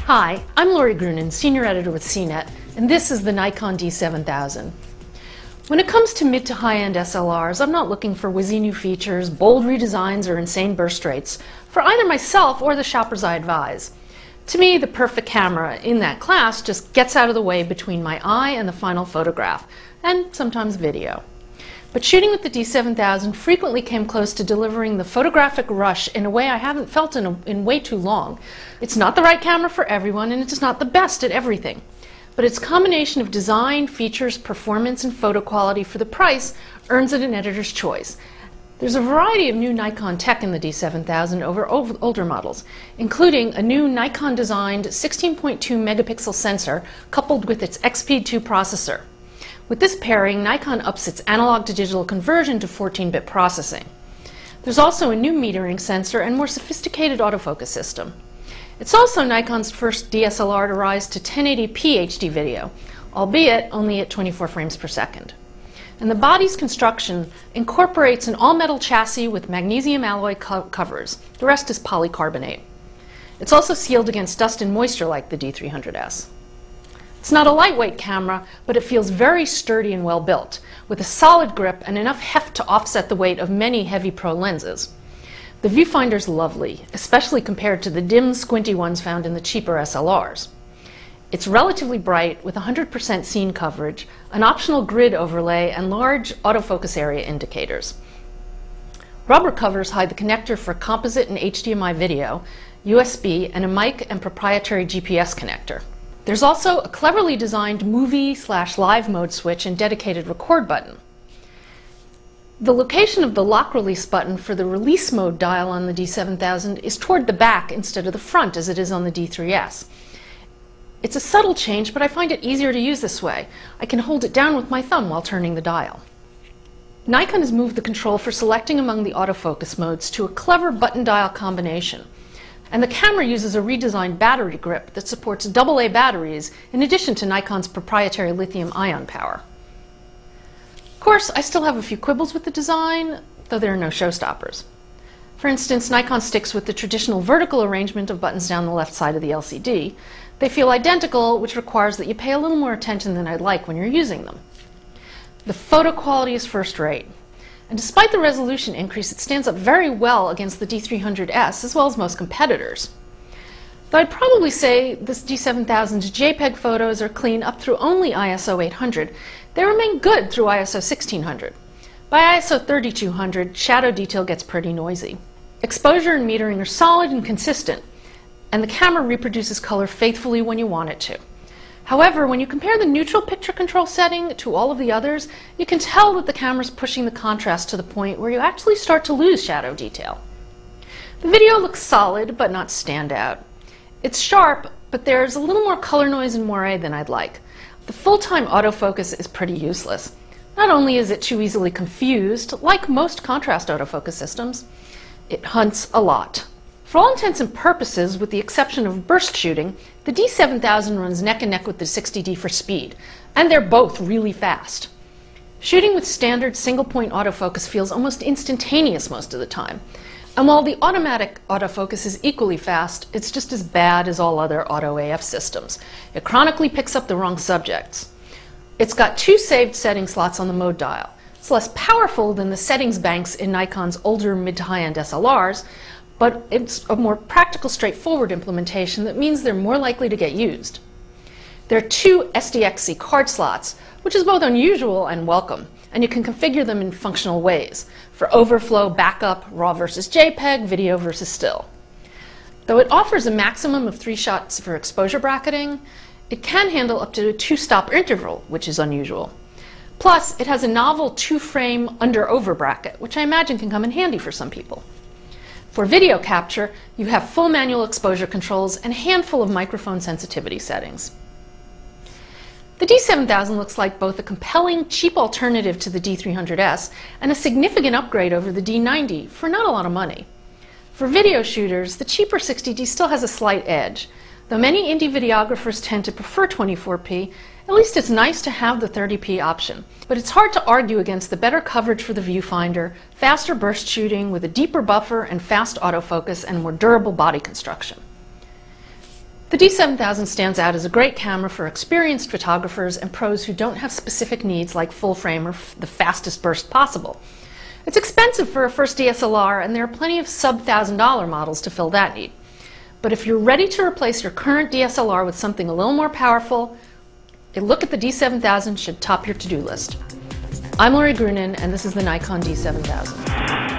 Hi, I'm Lori Grunin, Senior Editor with CNET, and this is the Nikon D7000. When it comes to mid to high-end SLRs, I'm not looking for whizzy new features, bold redesigns, or insane burst rates for either myself or the shoppers I advise. To me, the perfect camera in that class just gets out of the way between my eye and the final photograph, and sometimes video. But shooting with the D7000 frequently came close to delivering the photographic rush in a way I haven't felt in way too long. It's not the right camera for everyone, and it's not the best at everything. But its combination of design, features, performance, and photo quality for the price earns it an editor's choice. There's a variety of new Nikon tech in the D7000 over older models, including a new Nikon-designed 16.2 megapixel sensor coupled with its XP2 processor. With this pairing, Nikon ups its analog-to-digital conversion to 14-bit processing. There's also a new metering sensor and more sophisticated autofocus system. It's also Nikon's first DSLR to rise to 1080p HD video, albeit only at 24 frames per second. And the body's construction incorporates an all-metal chassis with magnesium alloy covers. The rest is polycarbonate. It's also sealed against dust and moisture like the D300S. It's not a lightweight camera, but it feels very sturdy and well built, with a solid grip and enough heft to offset the weight of many heavy pro lenses. The viewfinder's lovely, especially compared to the dim, squinty ones found in the cheaper SLRs. It's relatively bright with 100% scene coverage, an optional grid overlay, and large autofocus area indicators. Rubber covers hide the connector for composite and HDMI video, USB, and a mic and proprietary GPS connector. There's also a cleverly designed movie/live mode switch and dedicated record button. The location of the lock release button for the release mode dial on the D7000 is toward the back instead of the front as it is on the D3S. It's a subtle change, but I find it easier to use this way. I can hold it down with my thumb while turning the dial. Nikon has moved the control for selecting among the autofocus modes to a clever button dial combination. And the camera uses a redesigned battery grip that supports AA batteries in addition to Nikon's proprietary lithium-ion power. Of course, I still have a few quibbles with the design, though there are no showstoppers. For instance, Nikon sticks with the traditional vertical arrangement of buttons down the left side of the LCD. They feel identical, which requires that you pay a little more attention than I'd like when you're using them. The photo quality is first rate. And despite the resolution increase, it stands up very well against the D300S as well as most competitors. Though I'd probably say this D7000's JPEG photos are clean up through only ISO 800, they remain good through ISO 1600. By ISO 3200, shadow detail gets pretty noisy. Exposure and metering are solid and consistent, and the camera reproduces color faithfully when you want it to. However, when you compare the neutral picture control setting to all of the others, you can tell that the camera's pushing the contrast to the point where you actually start to lose shadow detail. The video looks solid, but not standout. It's sharp, but there's a little more color noise and moire than I'd like. The full-time autofocus is pretty useless. Not only is it too easily confused, like most contrast autofocus systems, it hunts a lot. For all intents and purposes, with the exception of burst shooting, the D7000 runs neck and neck with the 60D for speed, and they're both really fast. Shooting with standard single-point autofocus feels almost instantaneous most of the time. And while the automatic autofocus is equally fast, it's just as bad as all other auto AF systems. It chronically picks up the wrong subjects. It's got 2 saved setting slots on the mode dial. It's less powerful than the settings banks in Nikon's older mid to high-end SLRs, but it's a more practical, straightforward implementation that means they're more likely to get used. There are 2 SDXC card slots, which is both unusual and welcome, and you can configure them in functional ways, for overflow, backup, RAW versus JPEG, video versus still. Though it offers a maximum of 3 shots for exposure bracketing, it can handle up to a 2-stop interval, which is unusual. Plus, it has a novel 2-frame under-over bracket, which I imagine can come in handy for some people. For video capture, you have full manual exposure controls and a handful of microphone sensitivity settings. The D7000 looks like both a compelling, cheap alternative to the D300S and a significant upgrade over the D90 for not a lot of money. For video shooters, the cheaper 60D still has a slight edge. Though many indie videographers tend to prefer 24p, at least it's nice to have the 30p option. But it's hard to argue against the better coverage for the viewfinder, faster burst shooting with a deeper buffer and fast autofocus and more durable body construction. The D7000 stands out as a great camera for experienced photographers and pros who don't have specific needs like full frame or the fastest burst possible. It's expensive for a first DSLR, and there are plenty of sub-$1,000 models to fill that need. But if you're ready to replace your current DSLR with something a little more powerful, a look at the D7000 should top your to-do list. I'm Lori Grunin, and this is the Nikon D7000.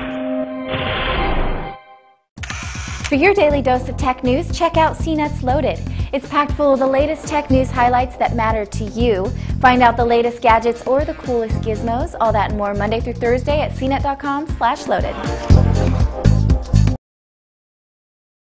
For your daily dose of tech news, check out CNET's Loaded. It's packed full of the latest tech news highlights that matter to you. Find out the latest gadgets or the coolest gizmos, all that and more Monday through Thursday at cnet.com/loaded.